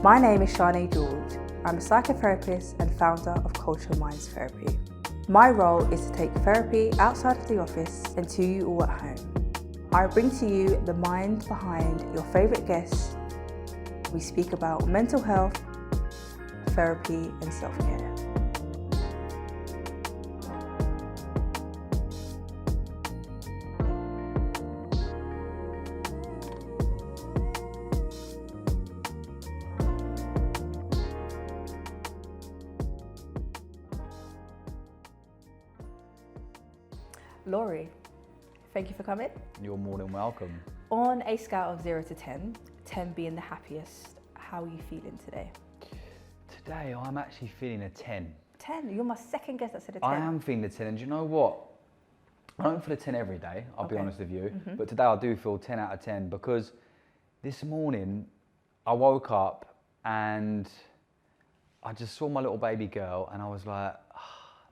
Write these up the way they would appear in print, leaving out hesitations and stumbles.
My name is Shah George. I'm a psychotherapist and founder of Culture Minds Therapy. My role is to take therapy outside of the office and to you all at home. I bring to you the mind behind your favourite guests. We speak about mental health, therapy and self-care. Lorri, thank you for coming. You're more than welcome. On a scale of 0 to 10, 10 being the happiest, how are you feeling today? Today I'm actually feeling a 10. 10? You're my second guest that said a 10. I am feeling a 10, and do you know what? I don't feel a 10 every day, I'll be honest with you, but today I do feel 10 out of 10 because this morning I woke up and I just saw my little baby girl and I was like,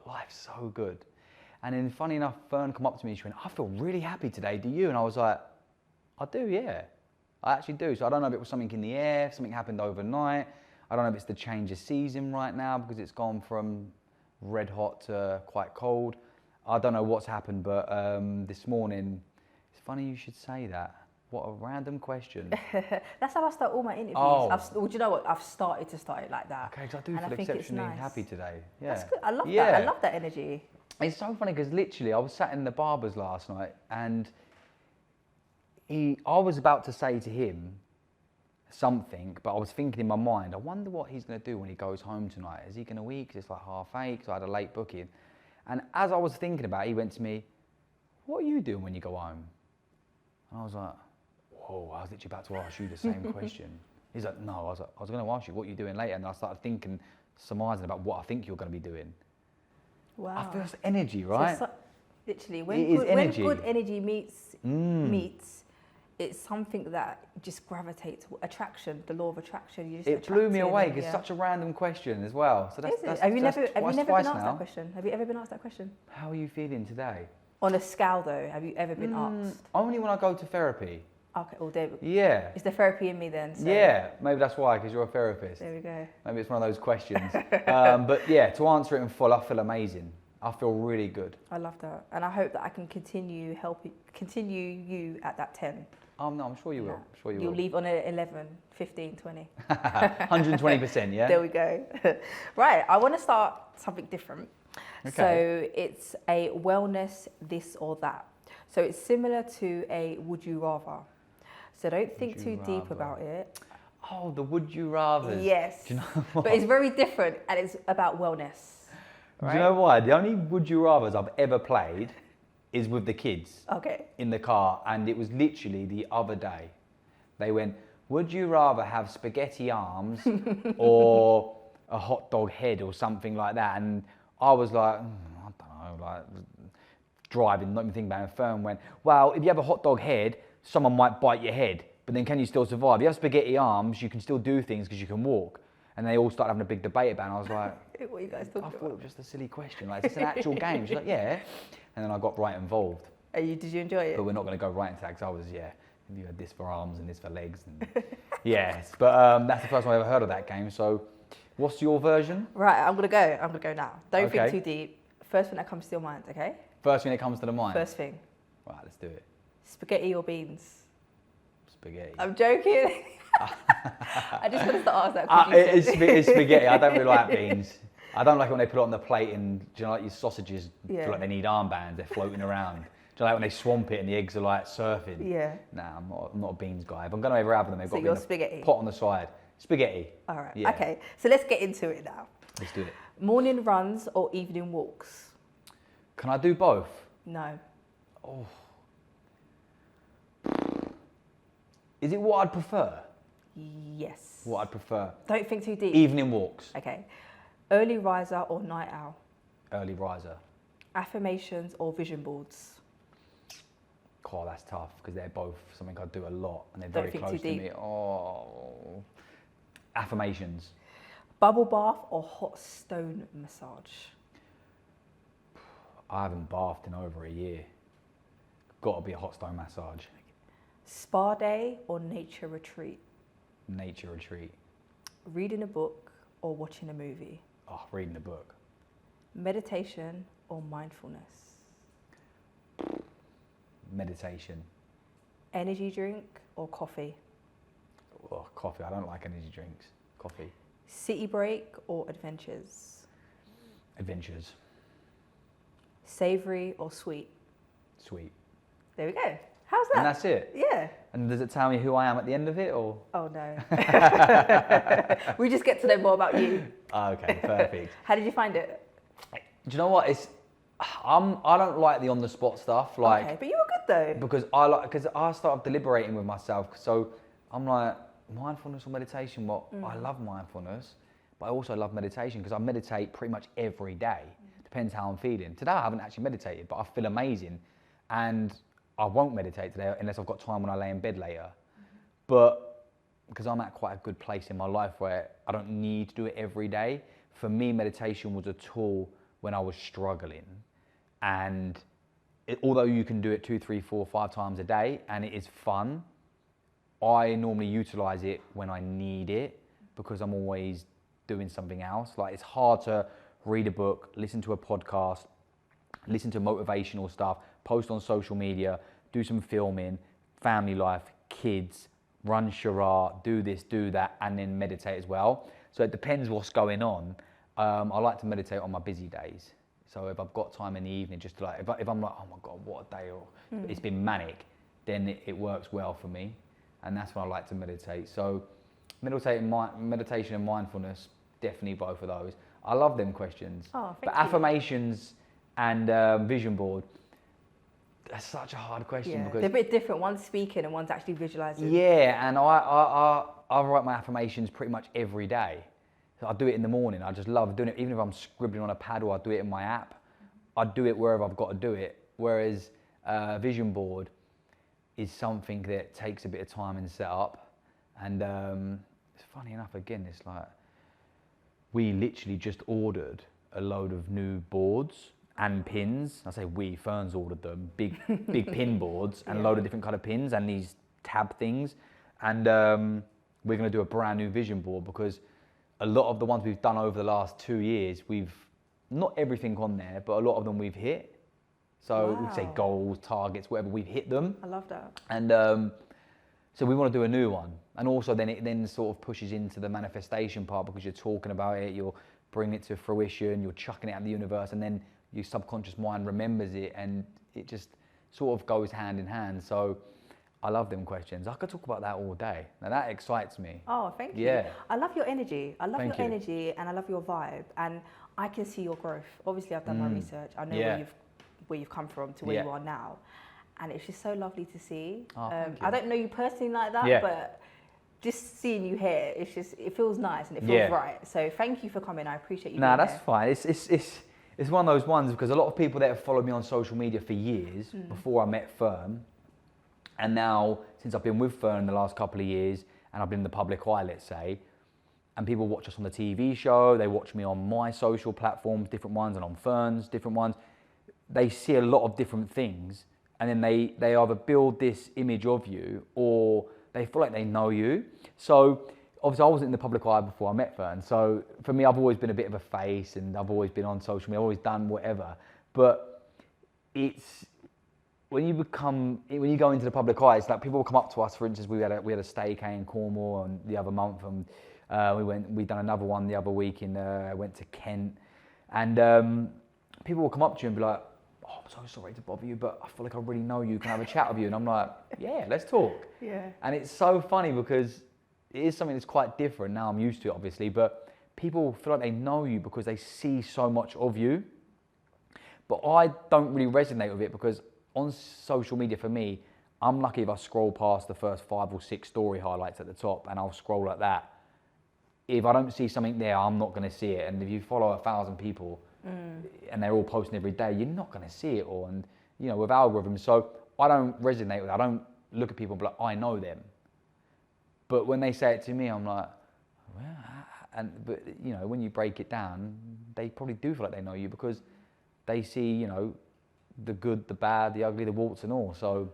life's so good. And then funny enough, Ferne come up to me and she went, I feel really happy today, do you? And I was like, I do, yeah. I actually do. So I don't know if it was something in the air, if something happened overnight. I don't know if it's the change of season right now because it's gone from red hot to quite cold. I don't know what's happened, but this morning, it's funny you should say that. What a random question. That's how I start all my interviews. Oh. Well, do you know what? I've started to start it like that. Okay, because I do feel exceptionally happy today. Yeah. That's good. I love that. I love that energy. It's so funny because literally I was sat in the barber's last night and I was about to say to him something, but I was thinking in my mind, I wonder what he's going to do when he goes home tonight. Is he going to eat? Because it's like 8:30 because I had a late booking. And as I was thinking about it, he went to me, what are you doing when you go home? And I was like, whoa, I was literally about to ask you the same question. He's like, no, I was going to ask you what you're doing later. And I started thinking, surmising about what I think you're going to be doing. Wow. I feel it's energy, right? So literally, when good energy meets, it's something that just gravitates. Attraction, the law of attraction. You just it blew me away because it's such a random question as well. So that's have you never been asked now. that question? Have you ever been asked that question? How are you feeling today? On a scale though, have you ever been asked? Only when I go to therapy. Okay, well, David. Yeah. Is the therapy in me then? So. Yeah, maybe that's why, because you're a therapist. There we go. Maybe it's one of those questions. But yeah, to answer it in full, I feel amazing. I feel really good. I love that. And I hope that I can continue you at that 10. Oh no, I'm sure you will. I'm sure You'll leave on an 11, 15, 20. 120%, yeah? There we go. Right, I want to start something different. Okay. So it's a wellness this or that. So it's similar to a would you rather. So don't think too deep about it. Oh, the would you rather. Yes. Do you know what? But it's very different and it's about wellness. Right? Do you know why? The only would you rathers I've ever played is with the kids. Okay. In the car, and it was literally the other day. They went, would you rather have spaghetti arms or a hot dog head or something like that? And I was like, I don't know, like driving, not even thinking about it. And Fern went, well, if you have a hot dog head, someone might bite your head, but then can you still survive? If you have spaghetti arms, you can still do things because you can walk. And they all started having a big debate about it, and I was like, what are you guys talking about? I thought it was just a silly question. Like, it's an actual game. She's like, yeah. And then I got right involved. Did you enjoy it? But we're not going to go right into that because I was, you had this for arms and this for legs. And yes, but that's the first time I ever heard of that game. So what's your version? Right, I'm going to go now. Don't think too deep. First thing that comes to your mind, okay? First thing that comes to the mind? First thing. Right, let's do it. Spaghetti or beans? Spaghetti. I'm joking. I just wanted to ask that. It's spaghetti. I don't really like beans. I don't like it when they put it on the plate and, do you know, like your sausages feel like they need armbands, they're floating around. Do you know, like when they swamp it and the eggs are like surfing? Yeah. Nah, I'm not a beans guy. If I'm going to ever have them, they've got to be in spaghetti. Pot on the side. Spaghetti. All right. Yeah. Okay, so let's get into it now. Let's do it. Morning runs or evening walks? Can I do both? No. Oh. Is it what I'd prefer? Yes. What I'd prefer. Don't think too deep. Evening walks. Okay. Early riser or night owl? Early riser. Affirmations or vision boards? Oh, that's tough because they're both something I do a lot and they're Don't very think close too to deep. me. Oh. Affirmations. Bubble bath or hot stone massage? I haven't bathed in over a year. Got to be a hot stone massage. Spa day or nature retreat? Nature retreat. reading a book or watching a movie? Oh, reading a book. Meditation or mindfulness? Meditation. Energy drink or coffee? Oh, coffee. I don't like energy drinks. Coffee. City break or adventures? Adventures. Savoury or sweet? Sweet. There we go. How's that? And that's it? Yeah. And does it tell me who I am at the end of it, or? Oh no. We just get to know more about you. Oh, okay, perfect. How did you find it? Do you know what? I don't like the on the spot stuff. Like, okay, but you were good though. Because I started deliberating with myself. So I'm like, mindfulness or meditation? Well, I love mindfulness, but I also love meditation because I meditate pretty much every day. Depends how I'm feeling. Today I haven't actually meditated, but I feel amazing, and I won't meditate today unless I've got time when I lay in bed later. But because I'm at quite a good place in my life where I don't need to do it every day. For me, meditation was a tool when I was struggling, and although you can do it 2, 3, 4, 5 times a day, and it is fun, I normally utilize it when I need it because I'm always doing something else. Like, it's hard to read a book, listen to a podcast, listen to motivational stuff, post on social media, do some filming, family life, kids, run Shah, do this, do that, and then meditate as well. So it depends what's going on. I like to meditate on my busy days. So if I've got time in the evening, just to like, if I'm like, oh my God, what a day, or it's been manic, then it works well for me. And that's when I like to meditate. So meditation and mindfulness, definitely both of those. I love them questions. Oh, but thank you. Affirmations and vision board, that's such a hard question because they're a bit different. One's speaking and one's actually visualizing. Yeah, and I write my affirmations pretty much every day. So I do it in the morning. I just love doing it. Even if I'm scribbling on a pad or I do it in my app, I do it wherever I've got to do it. Whereas vision board is something that takes a bit of time and set up. And it's funny enough, again, it's like we literally just ordered a load of new boards and pins. I say we, Ferne's ordered them, big pin boards and a load of different kind of pins and these tab things. And we're going to do a brand new vision board because a lot of the ones we've done over the last 2 years, we've not everything on there, but a lot of them we've hit. So we'd say goals, targets, whatever, we've hit them. I love that. And so we want to do a new one. And also then it then sort of pushes into the manifestation part because you're talking about it, you're bringing it to fruition, you're chucking it out in the universe, and then your subconscious mind remembers it, and it just sort of goes hand in hand. So I love them questions. I could talk about that all day. Now that excites me. Oh, thank you. Yeah. I love your energy. I love Thank your you. energy, and I love your vibe. And I can see your growth. Obviously, I've done my research. I know where you've come from to where you are now. And it's just so lovely to see. Oh, thank you. I don't know you personally like that, but just seeing you here, it feels nice and it feels right. So thank you for coming. I appreciate you being that's here. fine. It's one of those ones because a lot of people that have followed me on social media for years before I met Ferne, and now since I've been with Ferne the last couple of years and I've been in the public eye, let's say, and people watch us on the TV show, they watch me on my social platforms, different ones, and on Ferne's, different ones. They see a lot of different things, and then they either build this image of you or they feel like they know you. So obviously I wasn't in the public eye before I met Ferne. So for me, I've always been a bit of a face and I've always been on social media, I've always done whatever. But it's, when you go into the public eye, it's like people will come up to us. For instance, we had a staycay in Cornwall and the other month, and we've done another one the other week went to Kent, and people will come up to you and be like, oh, I'm so sorry to bother you, but I feel like I really know you, can I have a chat with you? And I'm like, yeah, let's talk. Yeah. And it's so funny because it is something that's quite different. Now I'm used to it, obviously, but people feel like they know you because they see so much of you. But I don't really resonate with it because on social media, for me, I'm lucky if I scroll past the first 5 or 6 story highlights at the top, and I'll scroll like that. If I don't see something there, I'm not going to see it. And if you follow 1,000 people and they're all posting every day, you're not going to see it all. And, you know, with algorithms, so I don't resonate with it. I don't look at people and be like, I know them. But when they say it to me, I'm like, well, but you know, when you break it down, they probably do feel like they know you because they see, you know, the good, the bad, the ugly, the warts and all. So,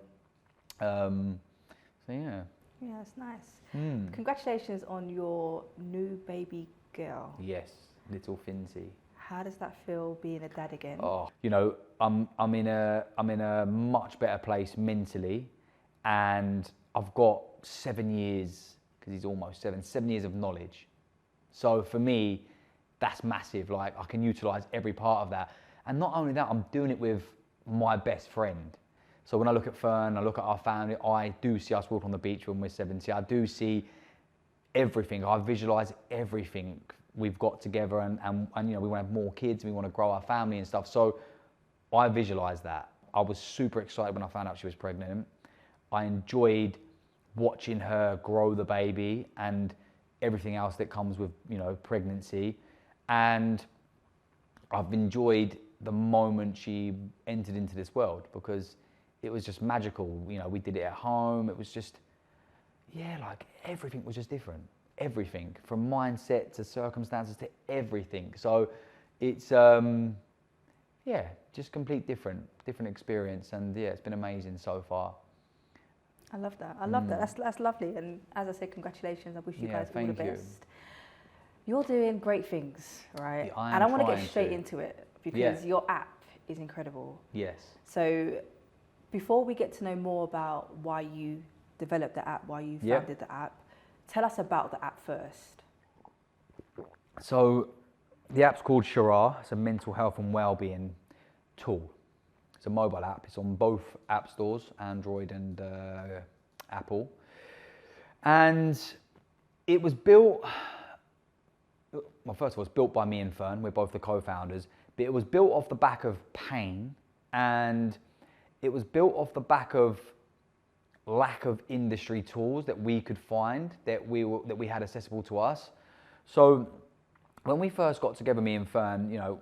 yeah. Yeah, that's nice. Congratulations on your new baby girl. Yes, little Finzy. How does that feel being a dad again? Oh, you know, I'm in a much better place mentally, and I've got 7 years, because he's almost 7 years of knowledge. So for me, that's massive. Like, I can utilize every part of that. And not only that, I'm doing it with my best friend. So when I look at Ferne, I look at our family, I do see us walk on the beach when we're 70. I do see everything. I visualize everything we've got together, and you know, we want to have more kids, we want to grow our family and stuff. So I visualize that. I was super excited when I found out she was pregnant. I enjoyed watching her grow the baby and everything else that comes with, you know, pregnancy. And I've enjoyed the moment she entered into this world, because it was just magical. You know, we did it at home. It was just, yeah, like everything was just different. Everything, from mindset to circumstances to everything. So it's, yeah, just complete different experience. And yeah, it's been amazing so far. I love that. I love that. That's lovely. And as I said, congratulations. I wish you guys all the best. You're doing great things, right? Yeah, and I want to get straight into it, because your app is incredible. Yes. So before we get to know more about why you developed the app, why you founded the app, tell us about the app first. So the app's called Shah. It's a mental health and well-being tool. It's a mobile app. It's on both app stores, Android and Apple. And it was built, well, first of all, it's built by me and Ferne. We're both the co-founders. But it was built off the back of pain, and it was built off the back of lack of industry tools that we could find, that we had accessible to us. So when we first got together, me and Ferne, you know,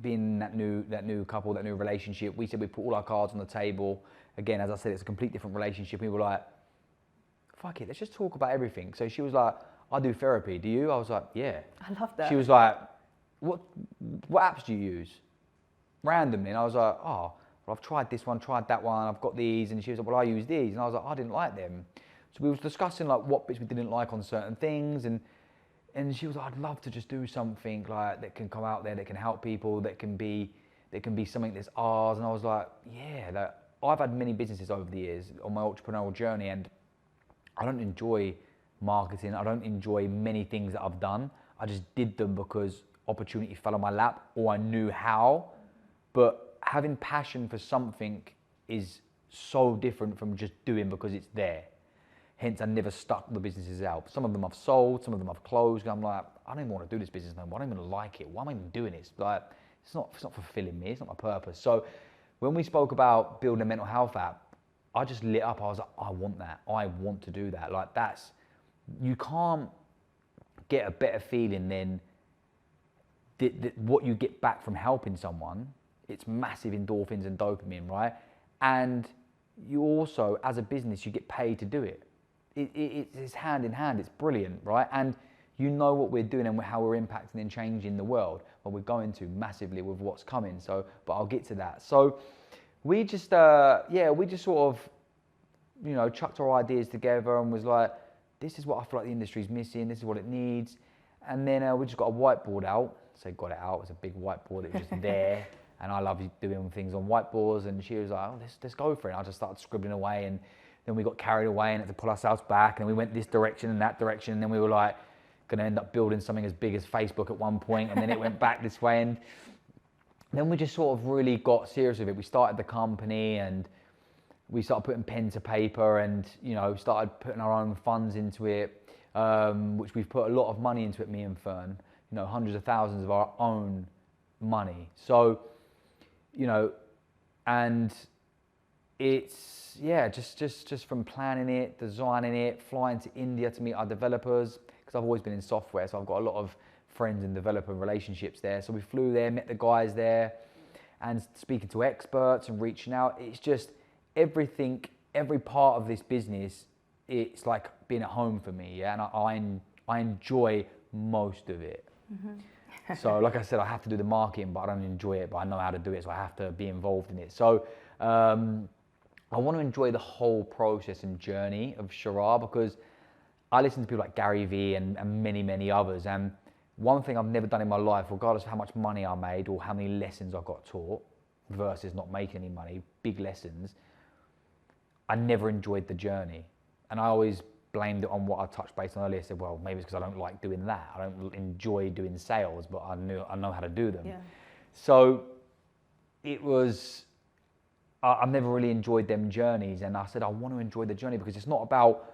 being that new couple, that new relationship, we said we'd put all our cards on the table. Again, as I said, it's a complete different relationship. We were like, fuck it, let's just talk about everything. So she was like, I do therapy, do you? I was like, yeah. I love that. She was like, what apps do you use? Randomly. And I was like, oh, well, I've tried this one, tried that one, I've got these. And she was like, well, I use these. And I was like, I didn't like them. So we was discussing like what bits we didn't like on certain things. And she was like, I'd love to just do something like that can come out there, that can help people, that can be something that's ours. And I was like, yeah, like, I've had many businesses over the years on my entrepreneurial journey, and I don't enjoy marketing. I don't enjoy many things that I've done. I just did them because opportunity fell on my lap, or I knew how. But having passion for something is so different from just doing because it's there. Hence, I never stuck the businesses out. Some of them I've sold, some of them I've closed. And I'm like, I don't even want to do this business no more. I don't even like it. Why am I even doing it? It's like, it's not fulfilling me. It's not my purpose. So when we spoke about building a mental health app, I just lit up. I was like, I want that. I want to do that. Like, that's, you can't get a better feeling than what you get back from helping someone. It's massive endorphins and dopamine, right? And you also, as a business, you get paid to do it. It's hand in hand. It's brilliant, right? And you know what we're doing and how we're impacting and changing the world. Well, we're going to massively with what's coming. So, but I'll get to that. So we just, we just sort of, you know, chucked our ideas together and was like, this is what I feel like the industry's missing. This is what it needs. And then we just got a whiteboard out. So got it out. It was a big whiteboard. It was just there. And I love doing things on whiteboards. And she was like, oh, let's go for it. And I just started scribbling away. And then we got carried away and had to pull ourselves back. And we went this direction and that direction. And then we were like, going to end up building something as big as Facebook at one point. And then it went back this way. And then we just sort of really got serious with it. We started the company and we started putting pen to paper and, you know, started putting our own funds into it, which we've put a lot of money into it, me and Ferne, you know, hundreds of thousands of our own money. So, you know, and it's, yeah, just from planning it, designing it, flying to India to meet our developers, because I've always been in software, so I've got a lot of friends and developer relationships there. So we flew there, met the guys there, and speaking to experts and reaching out. It's just everything, every part of this business, it's like being at home for me, yeah, and I enjoy most of it. Mm-hmm. So like I said, I have to do the marketing, but I don't enjoy it, but I know how to do it, so I have to be involved in it. So I want to enjoy the whole process and journey of Shah, because I listen to people like Gary Vee and many, many others. And one thing I've never done in my life, regardless of how much money I made or how many lessons I got taught versus not making any money, big lessons, I never enjoyed the journey. And I always blamed it on what I touched base on earlier. I said, well, maybe it's because I don't like doing that. I don't enjoy doing sales, but I know how to do them. Yeah. So it was, I've never really enjoyed them journeys. And I said, I want to enjoy the journey, because it's not about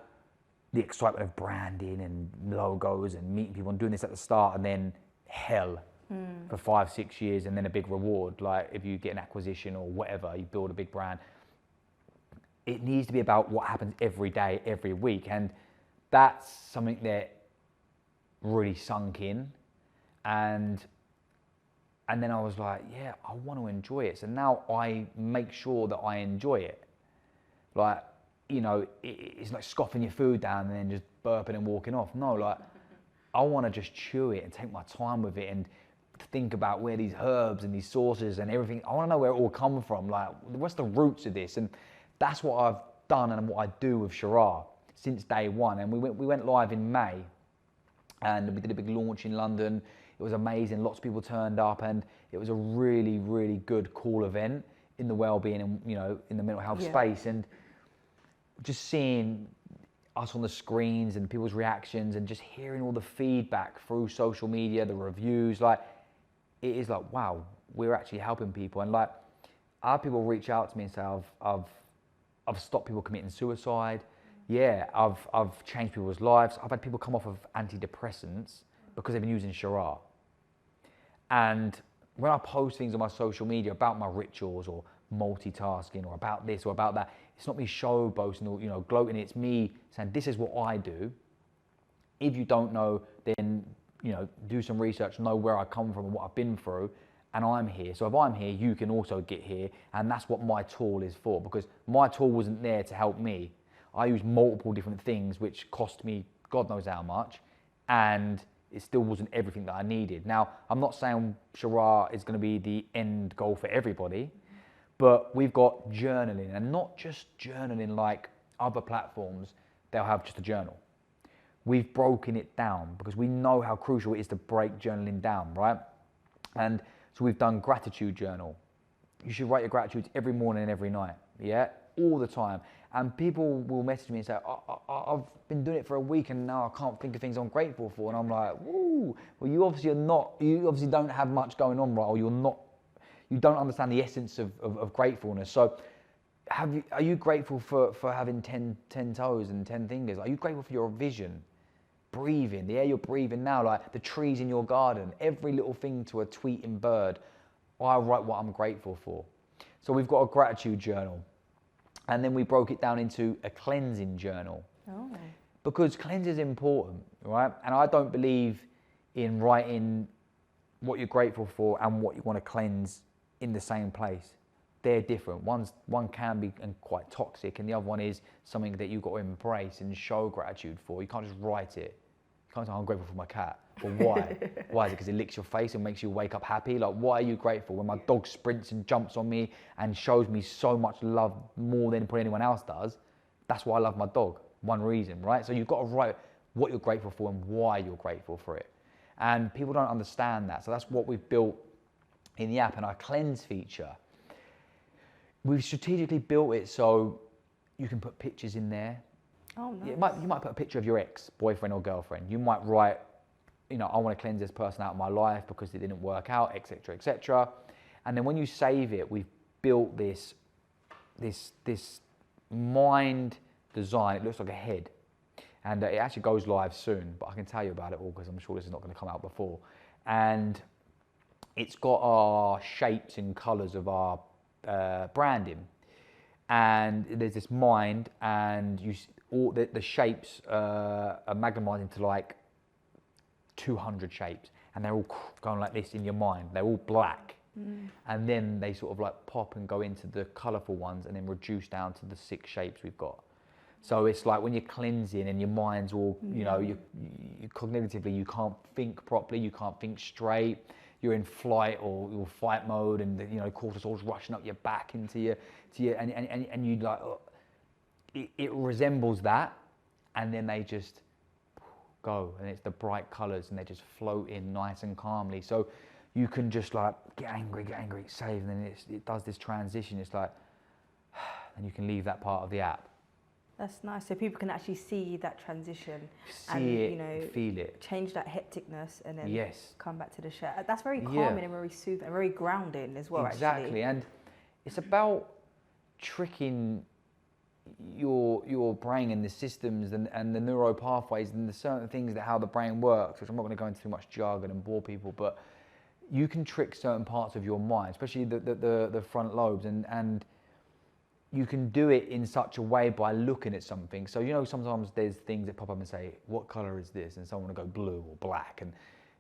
the excitement of branding and logos and meeting people and doing this at the start and then hell for 5-6 years and then a big reward. Like if you get an acquisition or whatever, you build a big brand. It needs to be about what happens every day, every week. And that's something that really sunk in. And then I was like, yeah, I want to enjoy it. So now I make sure that I enjoy it. Like, you know, it's like scoffing your food down and then just burping and walking off. No, like, I want to just chew it and take my time with it and think about where these herbs and these sauces and everything, I want to know where it all come from. Like, what's the roots of this? And that's what I've done and what I do with Shah since day one. And we went live in May, and we did a big launch in London. It was amazing. Lots of people turned up, and it was a really, really good, cool event in the well-being and, you know, in the mental health space. And just seeing us on the screens and people's reactions and just hearing all the feedback through social media, the reviews, like, it is like, wow, we're actually helping people. And like, I have people reach out to me and say, I've stopped people committing suicide. Yeah, I've changed people's lives. I've had people come off of antidepressants because they've been using Shah. And when I post things on my social media about my rituals or multitasking or about this or about that, it's not me show boasting or, you know, gloating. It's me saying, this is what I do. If you don't know, then, you know, do some research, know where I come from and what I've been through, and I'm here. So if I'm here, you can also get here. And that's what my tool is for, because my tool wasn't there to help me. I used multiple different things, which cost me God knows how much, and it still wasn't everything that I needed. Now, I'm not saying Shah is going to be the end goal for everybody, but we've got journaling, and not just journaling like other platforms, they'll have just a journal. We've broken it down because we know how crucial it is to break journaling down, right? And so we've done gratitude journal. You should write your gratitudes every morning and every night, yeah? All the time. And people will message me and say, I've been doing it for a week and now I can't think of things I'm grateful for. And I'm like, woo, well, you obviously don't have much going on, right? Or you don't understand the essence of gratefulness. So are you grateful for having 10 toes and 10 fingers? Are you grateful for your vision? Breathing, the air you're breathing now, like the trees in your garden, every little thing to a tweeting bird. I write what I'm grateful for. So we've got a gratitude journal. And then we broke it down into a cleansing journal. Oh. Because cleanse is important, right? And I don't believe in writing what you're grateful for and what you want to cleanse in the same place. They're different. One can be quite toxic, and the other one is something that you've got to embrace and show gratitude for. You can't just write it. You can't say, I'm grateful for my cat. Well, why? Why is it because it licks your face and makes you wake up happy? Like, why are you grateful? When my dog sprints and jumps on me and shows me so much love, more than probably anyone else does, that's why I love my dog. One reason, right? So you've got to write what you're grateful for and why you're grateful for it. And people don't understand that. So that's what we've built in the app. And our cleanse feature, we've strategically built it so you can put pictures in there. Oh, nice. You might put a picture of your ex, boyfriend or girlfriend. You might write, you know, I want to cleanse this person out of my life because it didn't work out, etc., etc. And then when you save it, we've built this mind design. It looks like a head, and it actually goes live soon. But I can tell you about it all because I'm sure this is not going to come out before. And it's got our shapes and colours of our branding, and there's this mind, and all the shapes are magnified into like 200 shapes, and they're all going like this in your mind. They're all black, and then they sort of like pop and go into the colourful ones, and then reduce down to the 6 shapes we've got. So it's like when you're cleansing and your mind's all, you know, you cognitively you can't think properly, you can't think straight. you're in flight or fight mode, and you know, cortisol's rushing up your back into your and you like, it resembles that, and then they just go, and it's the bright colours, and they just float in nice and calmly. So you can just like get angry, save, and then it does this transition. It's like, and you can leave that part of the app. That's nice. So people can actually see that transition, See it, feel it, change that hecticness, and then yes, come back to the Shah. That's very calming and very soothing and very grounding as well. Exactly, actually. And it's about tricking your brain and the systems and the neuro pathways and the certain things that how the brain works, which I'm not going to go into too much jargon and bore people, but you can trick certain parts of your mind, especially the front lobes, and you can do it in such a way by looking at something. So, you know, sometimes there's things that pop up and say, what colour is this? And someone will go blue or black. And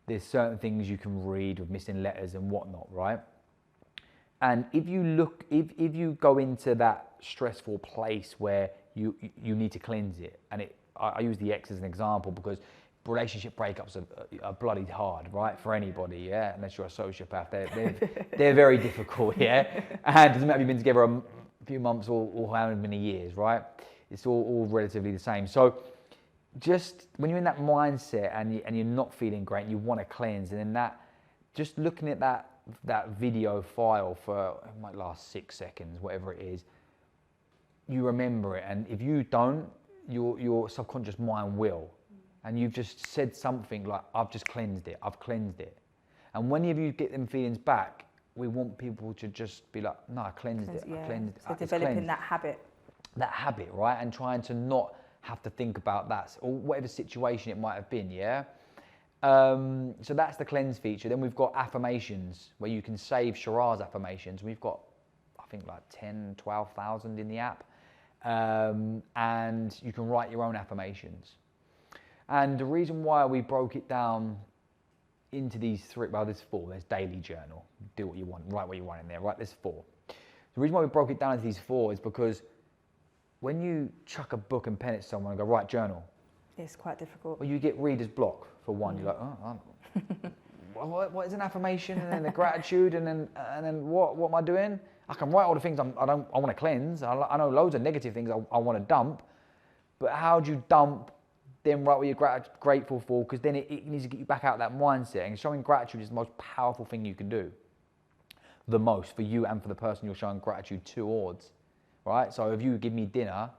there's certain things you can read with missing letters and whatnot, right? And if you go into that stressful place where you need to cleanse it, and I use the ex as an example because relationship breakups are bloody hard, right, for anybody, yeah, unless you're a sociopath. They're very difficult, yeah, and it doesn't matter if you've been together a few months or how many years, right? It's all relatively the same. So just when you're in that mindset and you're not feeling great and you want to cleanse, and then that, just looking at that video file for, it might last 6 seconds, whatever it is, you remember it. And if you don't, your subconscious mind will. And you've just said something like, I've just cleansed it, I've cleansed it. And whenever you get them feelings back, we want people to just be like, no, I cleansed it, I cleansed it. So developing that habit. That habit, right? And trying to not have to think about that, or whatever situation it might have been, yeah? So that's the cleanse feature. Then we've got affirmations, where you can save Shah's affirmations. We've got, I think, like 10, 12,000 in the app. And you can write your own affirmations. And the reason why we broke it down into these three, well, there's four. There's daily journal, do what you want, write what you want in there, right? There's four. The reason why we broke it down into these four is because when you chuck a book and pen at someone and go, right, journal. It's quite difficult. Well, you get reader's block for one. You're like, oh, what is an affirmation, and then a gratitude, and then what am I doing? I can write all the things I want to cleanse. I know loads of negative things I want to dump, but how do you dump? Then write what you're grateful for, because then it needs to get you back out of that mindset. And showing gratitude is the most powerful thing you can do. The most for you and for the person you're showing gratitude towards, right? So if you give me dinner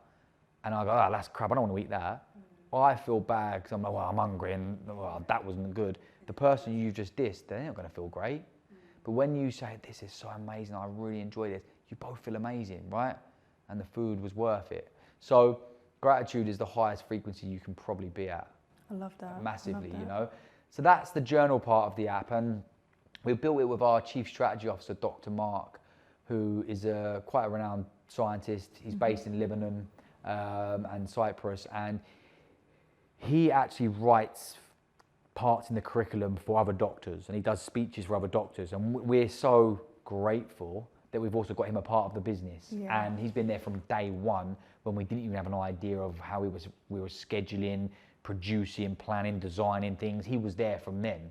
and I go, oh, that's crap, I don't want to eat that. I feel bad because I'm like, well, I'm hungry and well, that wasn't good. The person you just dissed, they're not going to feel great. But when you say, this is so amazing, I really enjoy this, you both feel amazing, right? And the food was worth it. So gratitude is the highest frequency you can probably be at. I love that. Massively, you know. So that's the journal part of the app, and we built it with our Chief Strategy Officer, Dr. Mark, who is quite a renowned scientist. He's based in Lebanon and Cyprus, and he actually writes parts in the curriculum for other doctors, and he does speeches for other doctors, and we're so grateful that we've also got him a part of the business. Yeah. And he's been there from day one when we didn't even have an idea of how we were scheduling, producing, planning, designing things. He was there from then.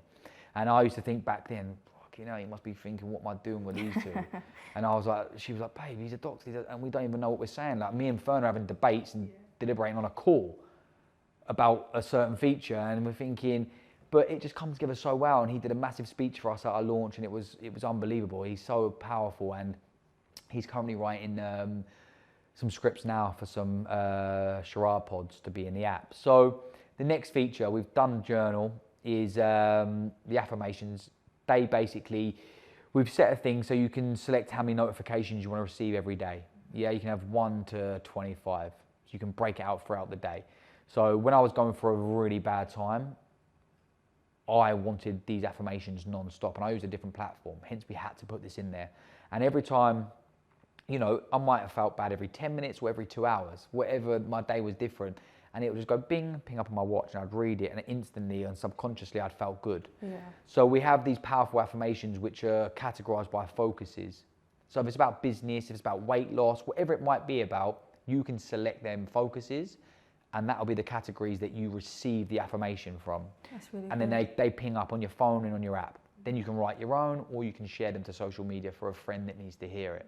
And I used to think back then, you know, he must be thinking, what am I doing with these two? And I was like, she was like, babe, he's a doctor, and we don't even know what we're saying. Like, me and Ferne are having debates and deliberating on a call about a certain feature, and we're thinking, but it just comes together so well. And he did a massive speech for us at our launch, and it was unbelievable. He's so powerful, and he's currently writing some scripts now for some Shah pods to be in the app. So the next feature, we've done journal, is the affirmations. They basically, we've set a thing so you can select how many notifications you want to receive every day. Yeah, you can have 1 to 25. So you can break it out throughout the day. So when I was going for a really bad time, I wanted these affirmations non-stop, and I used a different platform. Hence, we had to put this in there. And every time, you know, I might have felt bad every 10 minutes or every 2 hours, whatever, my day was different. And it would just go bing, ping up on my watch, and I'd read it, and instantly and subconsciously I'd felt good. Yeah. So we have these powerful affirmations which are categorized by focuses. So if it's about business, if it's about weight loss, whatever it might be about, you can select them focuses, and that'll be the categories that you receive the affirmation from. That's really and good. then they ping up on your phone and on your app. then you can write your own, or you can share them to social media for a friend that needs to hear it.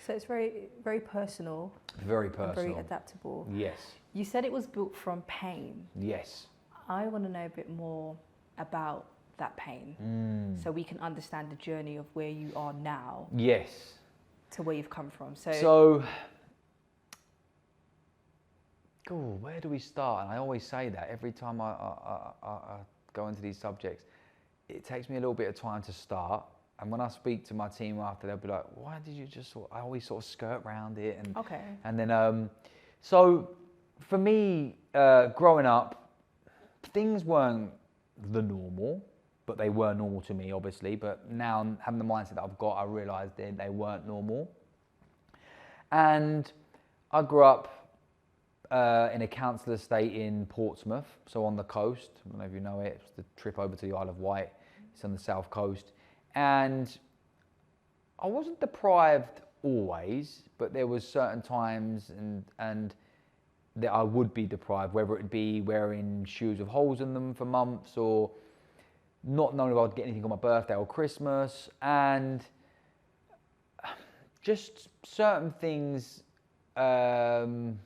So it's very, very personal. Very personal. And very adaptable. Yes. You said it was built from pain. Yes. I want to know a bit more about that pain, so we can understand the journey of where you are now. Yes. To where you've come from. Where do we start? And I always say that every time I go into these subjects, it takes me a little bit of time to start. And when I speak to my team after, they'll be like, why did you just I always sort of skirt around it. And, okay. And then, so for me, growing up, things weren't the normal, but they were normal to me, obviously. But now, having the mindset that I've got, I realised they weren't normal. And I grew up in a council estate in Portsmouth, so on the coast. I don't know if you know it. It's the trip over to the Isle of Wight. It's on the south coast. And I wasn't deprived always, but there was certain times and that I would be deprived, whether it be wearing shoes with holes in them for months, or not knowing if I'd get anything on my birthday or Christmas, and just certain things. Trying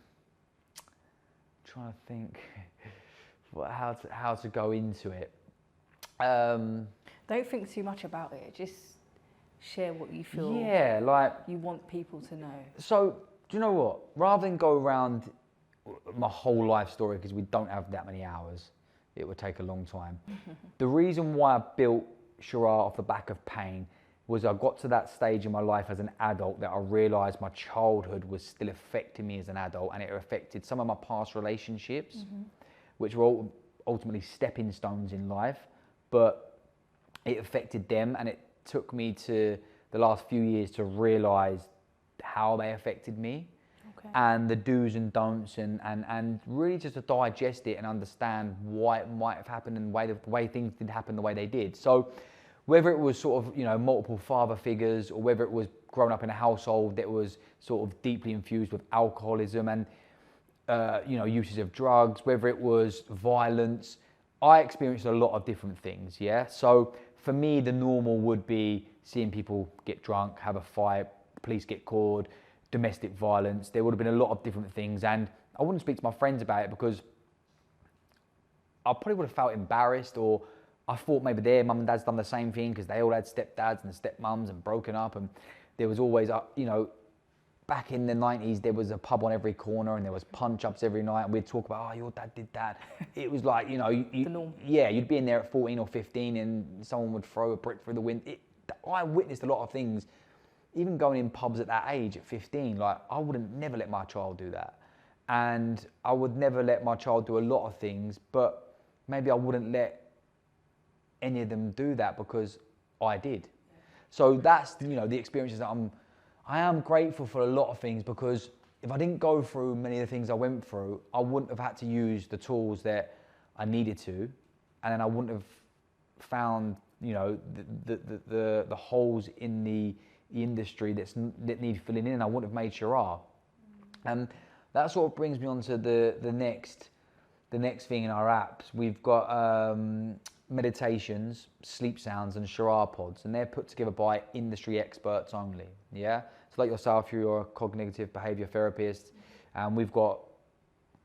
to think how to go into it. Don't think too much about it. Just share what you feel. Yeah, like you want people to know. So, do you know what? Rather than go around my whole life story, because we don't have that many hours, it would take a long time. The reason why I built Shah off the back of pain was I got to that stage in my life as an adult that I realised my childhood was still affecting me as an adult, and it affected some of my past relationships, which were ultimately stepping stones in life, but it affected them, and it took me to the last few years to realise how they affected me. Okay. And the do's and don'ts, and really just to digest it and understand why it might have happened and the way things did happen the way they did. So whether it was sort of, multiple father figures, or whether it was growing up in a household that was sort of deeply infused with alcoholism and, uses of drugs, whether it was violence, I experienced a lot of different things, yeah? So for me, the normal would be seeing people get drunk, have a fight, police get called, domestic violence. There would have been a lot of different things, and I wouldn't speak to my friends about it because I probably would have felt embarrassed, or I thought maybe their mum and dad's done the same thing because they all had stepdads and stepmums and broken up, and there was always, back in the 90s, there was a pub on every corner and there was punch-ups every night, and we'd talk about, your dad did that. It was like, the norm. Yeah, you'd be in there at 14 or 15 and someone would throw a brick through the window. I witnessed a lot of things, even going in pubs at that age, at 15, like I wouldn't never let my child do that. And I would never let my child do a lot of things, but maybe I wouldn't let any of them do that because I did. So that's, the experiences that I am grateful for a lot of things, because if I didn't go through many of the things I went through, I wouldn't have had to use the tools that I needed to, and then I wouldn't have found, the holes in the industry that need filling in, and I wouldn't have made Shah. And that sort of brings me on to the next thing in our apps. We've got meditations, sleep sounds, and Shah pods, and they're put together by industry experts only. Yeah, so like yourself, you're a cognitive behavior therapist, and we've got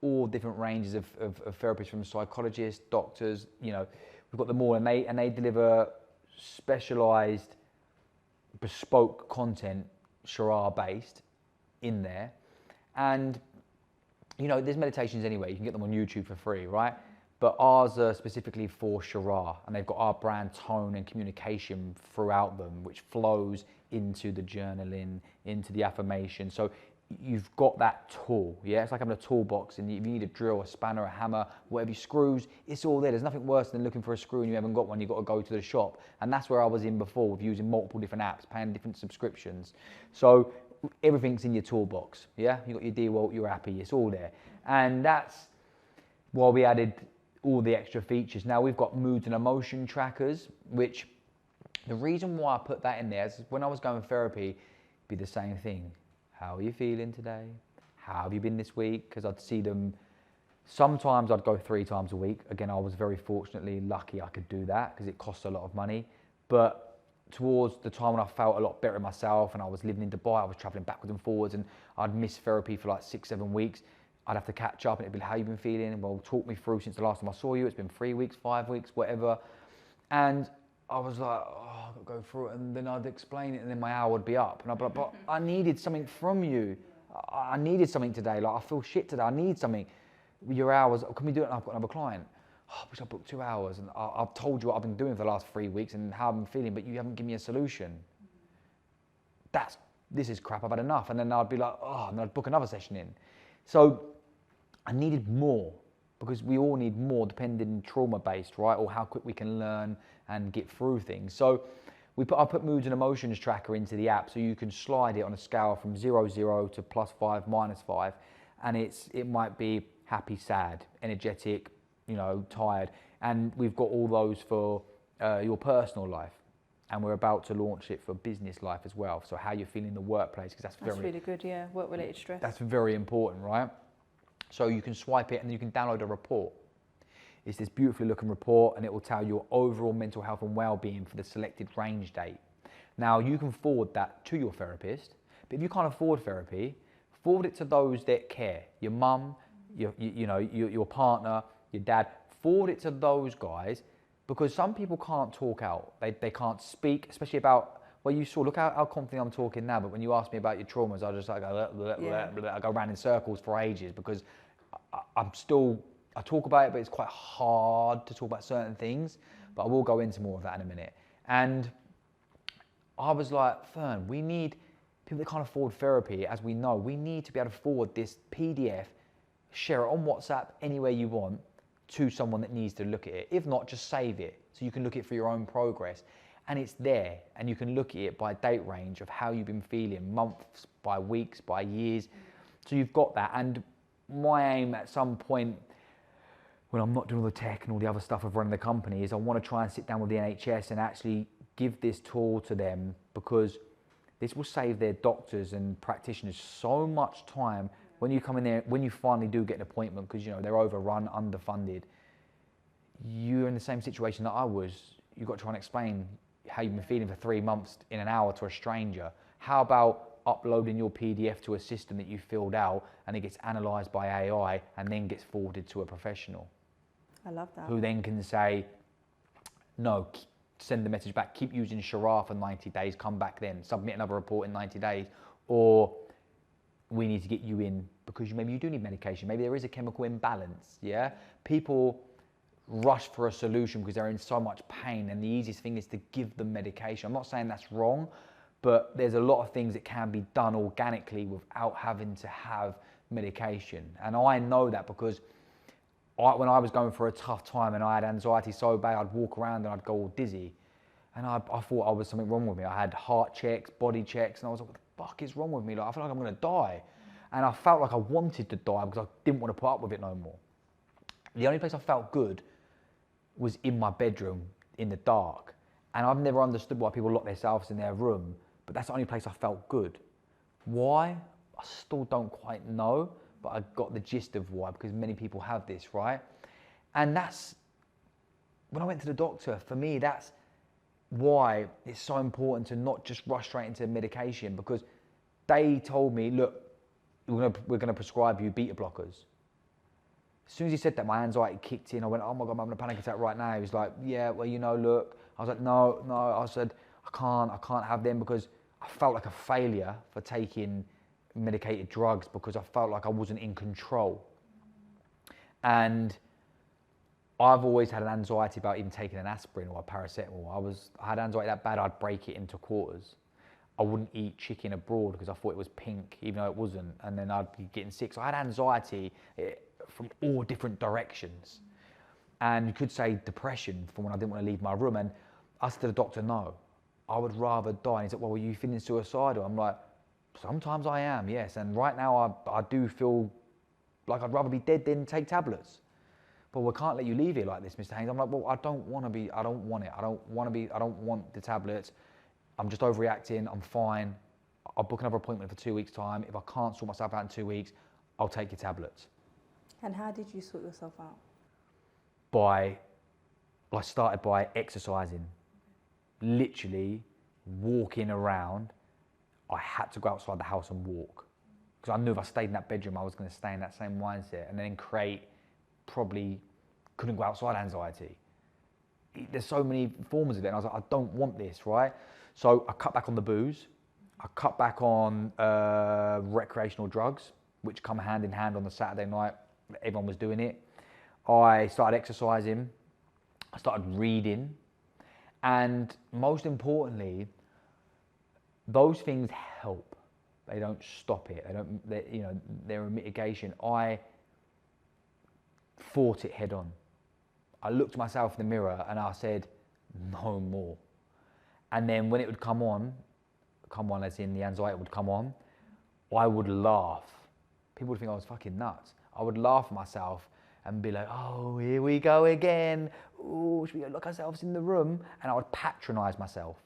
all different ranges of therapists, from psychologists, doctors. We've got them all, and they deliver specialized, bespoke content, Shah based, in there. And there's meditations anyway, you can get them on YouTube for free, right? But ours are specifically for Shah, and they've got our brand tone and communication throughout them, which flows into the journaling, into the affirmation. So you've got that tool, yeah? It's like having a toolbox, and if you need a drill, a spanner, a hammer, whatever, screws, it's all there. There's nothing worse than looking for a screw and you haven't got one. You've got to go to the shop. And that's where I was in before, with using multiple different apps, paying different subscriptions. So everything's in your toolbox, yeah? You've got your DeWalt, you're happy, it's all there. And that's why we added all the extra features. Now we've got moods and emotion trackers, which the reason why I put that in there is when I was going to therapy, it'd be the same thing. How are you feeling today? How have you been this week? Because I'd see them, sometimes I'd go 3 times a week. Again, I was very fortunately lucky I could do that because it costs a lot of money. But towards the time when I felt a lot better in myself and I was living in Dubai, I was traveling backwards and forwards and I'd miss therapy for like 6-7 weeks. I'd have to catch up and it'd be like, how you been feeling? And well, talk me through since the last time I saw you. It's been 3 weeks, 5 weeks, whatever. And I was like, oh, I've got to go through it. And then I'd explain it and then my hour would be up. And I'd be like, but I needed something from you. I needed something today. Like, I feel shit today. I need something. Your hours, can we do it? And I've got another client. Oh, I wish I booked 2 hours. And I've told you what I've been doing for the last 3 weeks and how I've been feeling, but you haven't given me a solution. This is crap. I've had enough. And then I'd be like, oh, and then I'd book another session in. So I needed more, because we all need more depending trauma-based, right? Or how quick we can learn and get through things. So I put moods and emotions tracker into the app so you can slide it on a scale from 0, 0 to +5, -5. And it might be happy, sad, energetic, tired. And we've got all those for your personal life. And we're about to launch it for business life as well. So how you're feeling in the workplace, because that's really good, yeah. Work-related stress. That's very important, right? So you can swipe it and you can download a report. It's this beautifully looking report and it will tell your overall mental health and well-being for the selected range date. Now you can forward that to your therapist, but if you can't afford therapy, forward it to those that care. Your mum, your partner, your dad. Forward it to those guys, because some people can't talk out. They can't speak, especially about, well, you saw, look how confident I'm talking now, but when you ask me about your traumas, I just like, I go around in circles for ages, because I talk about it, but it's quite hard to talk about certain things, but I will go into more of that in a minute. And I was like, Ferne, we need people that can't afford therapy, as we know, we need to be able to forward this PDF, share it on WhatsApp, anywhere you want, to someone that needs to look at it. If not, just save it so you can look at it for your own progress. And it's there, and you can look at it by date range of how you've been feeling, months, by weeks, by years. So you've got that. And my aim at some point, when I'm not doing all the tech and all the other stuff of running the company, is I want to try and sit down with the NHS and actually give this tool to them, because this will save their doctors and practitioners so much time when you come in there, when you finally do get an appointment, because they're overrun, underfunded. You're in the same situation that I was. You've got to try and explain how you've been feeling for 3 months in an hour to a stranger. How about uploading your PDF to a system that you filled out and it gets analysed by AI and then gets forwarded to a professional? I love that. Who then can say, no, send the message back, keep using Shah for 90 days, come back then, submit another report in 90 days, or we need to get you in because maybe you do need medication, maybe there is a chemical imbalance, yeah? People rush for a solution because they're in so much pain, and the easiest thing is to give them medication. I'm not saying that's wrong, but there's a lot of things that can be done organically without having to have medication. And I know that because when I was going for a tough time and I had anxiety so bad, I'd walk around and I'd go all dizzy. And I thought I was something wrong with me. I had heart checks, body checks, and I was like, what the fuck is wrong with me? Like, I feel like I'm gonna die. And I felt like I wanted to die because I didn't want to put up with it no more. The only place I felt good was in my bedroom in the dark. And I've never understood why people lock themselves in their room, but that's the only place I felt good. Why? I still don't quite know, but I got the gist of why, because many people have this, right? And that's, when I went to the doctor, for me, that's why it's so important to not just rush straight into medication, because they told me, look, we're gonna prescribe you beta blockers. As soon as he said that, my anxiety kicked in. I went, oh my God, I'm having a panic attack right now. He was like, yeah, well, look. I was like, no. I said, I can't have them, because I felt like a failure for taking medicated drugs, because I felt like I wasn't in control. And I've always had an anxiety about even taking an aspirin or a paracetamol. I had anxiety that bad, I'd break it into quarters. I wouldn't eat chicken abroad because I thought it was pink, even though it wasn't. And then I'd be getting sick. So I had anxiety from all different directions. And you could say depression from when I didn't want to leave my room. And I said to the doctor, no, I would rather die. And he said, well, are you feeling suicidal? I'm like, sometimes I am, yes. And right now I do feel like I'd rather be dead than take tablets. But we can't let you leave here like this, Mr. Haines. I'm like, well, I don't want it. I don't want the tablets. I'm just overreacting. I'm fine. I'll book another appointment for 2 weeks' time. If I can't sort myself out in 2 weeks, I'll take your tablets. And how did you sort yourself out? I started by exercising. literally walking around, I had to go outside the house and walk. Because I knew if I stayed in that bedroom, I was going to stay in that same mindset and then create probably couldn't go outside anxiety. There's so many forms of it. And I was like, I don't want this, right? So I cut back on the booze. I cut back on recreational drugs, which come hand in hand on the Saturday night. Everyone was doing it. I started exercising. I started reading. And most importantly, those things help. They don't stop it. They're a mitigation. I fought it head on. I looked myself in the mirror and I said, no more. And then when it would come on as in the anxiety would come on, I would laugh. People would think I was fucking nuts. I would laugh at myself and be like, oh, here we go again. Oh, should we go look ourselves in the room? And I would patronize myself.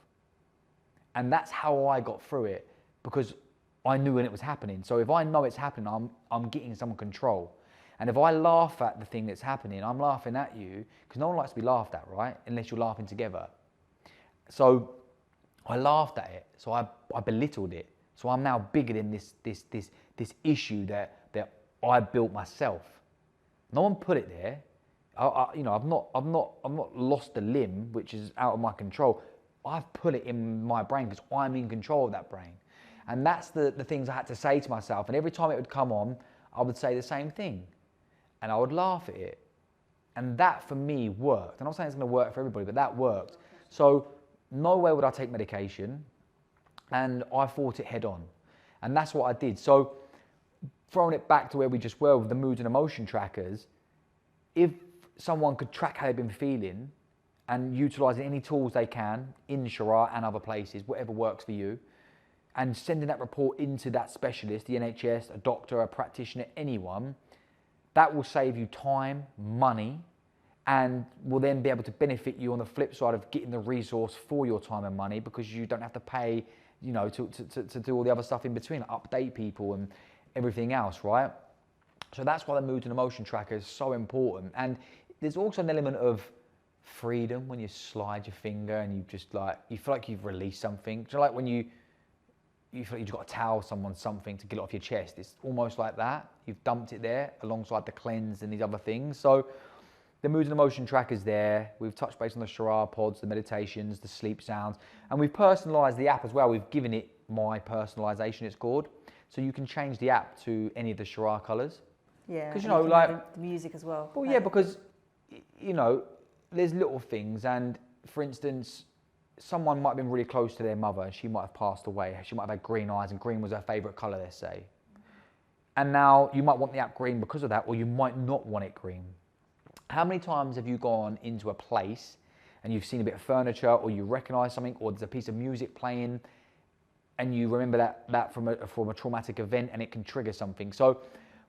And that's how I got through it, because I knew when it was happening. So if I know it's happening, I'm getting some control. And if I laugh at the thing that's happening, I'm laughing at you, because no one likes to be laughed at, right? Unless you're laughing together. So I laughed at it. So I belittled it. So I'm now bigger than this issue that I built myself. No one put it there. I've not lost a limb, which is out of my control. I've put it in my brain because I'm in control of that brain. And that's the things I had to say to myself. And every time it would come on, I would say the same thing. And I would laugh at it. And that for me worked. I'm not saying it's going to work for everybody, but that worked. So nowhere would I take medication. And I fought it head on. And that's what I did. So throwing it back to where we just were with the mood and emotion trackers, if someone could track how they've been feeling and utilising any tools they can in Shah and other places, whatever works for you, and sending that report into that specialist, the NHS, a doctor, a practitioner, anyone, that will save you time, money, and will then be able to benefit you on the flip side of getting the resource for your time and money, because you don't have to pay, to do all the other stuff in between, update people and everything else, right? So that's why the mood and emotion tracker is so important. And there's also an element of freedom when you slide your finger and you feel like you've released something. So like when you feel like you've got to tell someone something to get it off your chest. It's almost like that. You've dumped it there alongside the cleanse and these other things. So the mood and emotion track is there. We've touched base on the Shah pods, the meditations, the sleep sounds, and we've personalised the app as well. We've given it my personalisation, it's called. So you can change the app to any of the Shah colours. Yeah, because the music as well. Well, yeah, because there's little things, and for instance, someone might have been really close to their mother and she might have passed away. She might have had green eyes and green was her favourite colour, let's say. And now you might want the app green because of that, or you might not want it green. How many times have you gone into a place and you've seen a bit of furniture, or you recognise something, or there's a piece of music playing and you remember that from a traumatic event, and it can trigger something? So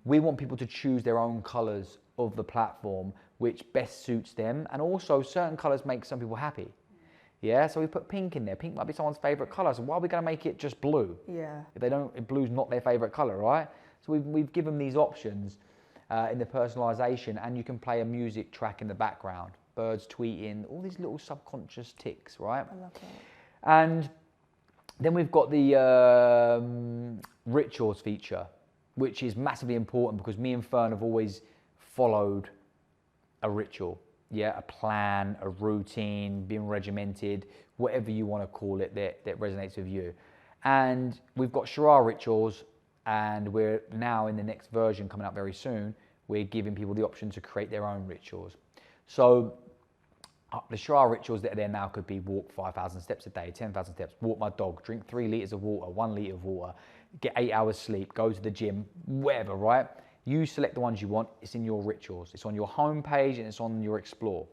we want people to choose their own colours of the platform, which best suits them. And also certain colours make some people happy. Yeah, so we put pink in there. Pink might be someone's favourite colour. So why are we going to make it just blue? Yeah. If blue's not their favourite colour, right? So we've given these options in the personalisation, and you can play a music track in the background. Birds tweeting, all these little subconscious ticks, right? I love that. And then we've got the rituals feature, which is massively important because me and Ferne have always followed a ritual. Yeah, a plan, a routine, being regimented, whatever you want to call it that resonates with you. And we've got Shah rituals, and we're now in the next version coming up very soon, we're giving people the option to create their own rituals. So the Shah rituals that are there now could be walk 5,000 steps a day, 10,000 steps, walk my dog, drink 3 litres of water, 1 litre of water, get 8 hours sleep, go to the gym, whatever, right? You select the ones you want. It's in your rituals. It's on your home page and it's on your Explore,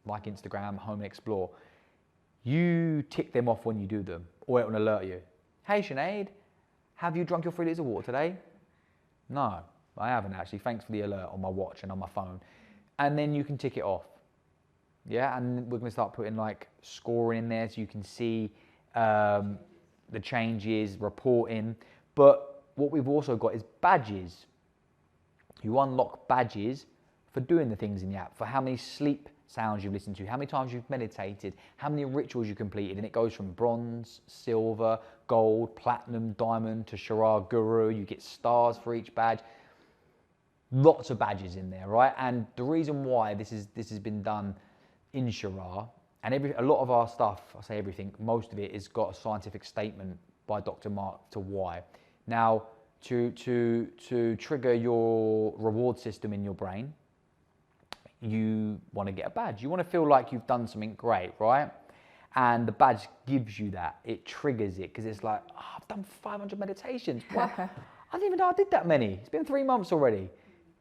like Instagram, Home and Explore. You tick them off when you do them, or it will alert you. Hey, Sinead, have you drunk your 3 litres of water today? No, I haven't actually. Thanks for the alert on my watch and on my phone. And then you can tick it off. Yeah, and we're going to start putting like scoring in there so you can see the changes, reporting. But what we've also got is badges. You unlock badges for doing the things in the app, for how many sleep sounds you've listened to, how many times you've meditated, how many rituals you completed, and it goes from bronze, silver, gold, platinum, diamond to Shah Guru. You get stars for each badge. Lots of badges in there, right? And the reason why this has been done in Shah, and a lot of our stuff, I say everything, most of it has got a scientific statement by Dr. Mark TOWIE. Now, to trigger your reward system in your brain, you want to get a badge. You want to feel like you've done something great, right? And the badge gives you that. It triggers it because it's like, oh, I've done 500 meditations. What? I didn't even know I did that many. It's been 3 months already.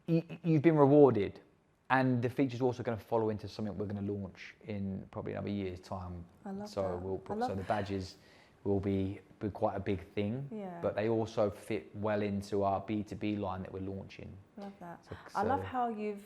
You've been rewarded. And the feature's also going to follow into something we're going to launch in probably another year's time. I love that. So the badges will be quite a big thing, but they also fit well into our B2B line that we're launching. Love that. I love how you've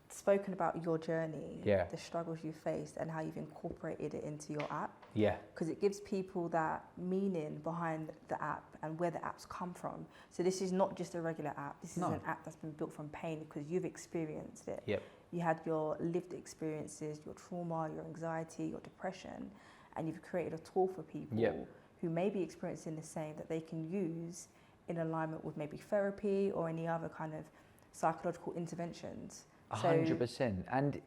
spoken about your journey, the struggles you faced, and how you've incorporated it into your app. Yeah. Because it gives people that meaning behind the app and where the apps come from. So this is not just a regular app. This is an app that's been built from pain because you've experienced it. Yep. You had your lived experiences, your trauma, your anxiety, your depression, and you've created a tool for people who may be experiencing the same that they can use in alignment with maybe therapy or any other kind of psychological interventions. 100%. And do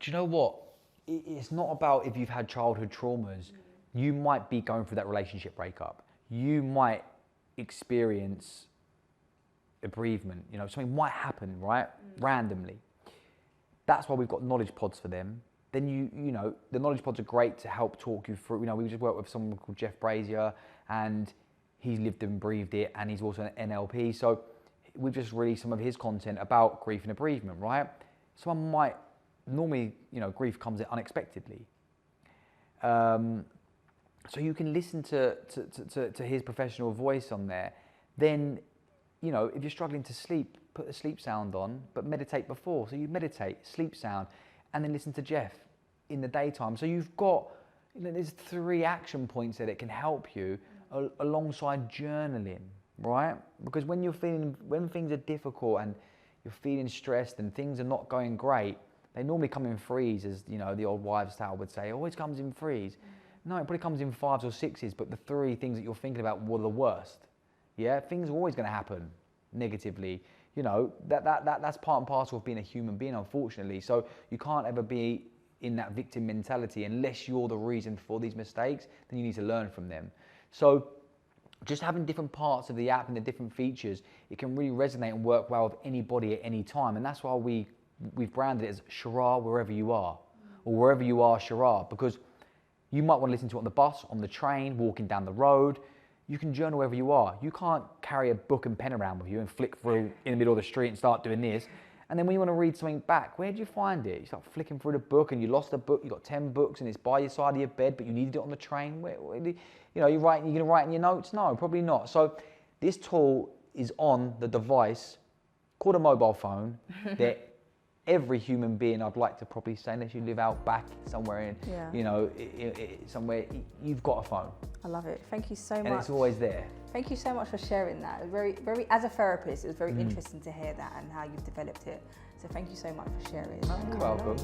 you know what? It's not about if you've had childhood traumas. You might be going through that relationship breakup. You might experience a bereavement. You know, something might happen, right? Randomly. That's why we've got knowledge pods for them. Then you know, the knowledge pods are great to help talk you through. You know, we just worked with someone called Jeff Brazier, and he's lived and breathed it, and he's also an NLP. So we've just released some of his content about grief and bereavement, right? Someone might, normally, you know, grief comes in unexpectedly. So you can listen to his professional voice on there. Then, you know, if you're struggling to sleep, put the sleep sound on, but meditate before. So you meditate, sleep sound, and then listen to Jeff in the daytime. So you've got, you know, there's 3 action points that it can help you alongside journaling, right? Because when things are difficult and you're feeling stressed and things are not going great, they normally come in threes, as you know, the old wives' tale would say. It always comes in threes. No, it probably comes in 5s or 6s, but the 3 things that you're thinking about were the worst. Yeah, things are always going to happen negatively. You know, that's part and parcel of being a human being, unfortunately. So you can't ever be in that victim mentality unless you're the reason for these mistakes. Then you need to learn from them. So just having different parts of the app and the different features, it can really resonate and work well with anybody at any time. And that's why we've branded it as Shah wherever you are, or wherever you are Shah, because you might want to listen to it on the bus, on the train, walking down the road. You can journal wherever you are. You can't carry a book and pen around with you and flick through in the middle of the street and start doing this. And then when you want to read something back, where do you find it? You start flicking through the book and you lost a book, you've got 10 books and it's by your side of your bed, but you needed it on the train. You know, you're going to write in your notes? No, probably not. So this tool is on the device called a mobile phone that every human being, I'd like to probably say, unless you live out back somewhere you know, somewhere, you've got a phone. I love it. Thank you so much. And it's always there. Thank you so much for sharing that. Very, as a therapist, it was very interesting to hear that and how you've developed it. So thank you so much for sharing. You're welcome.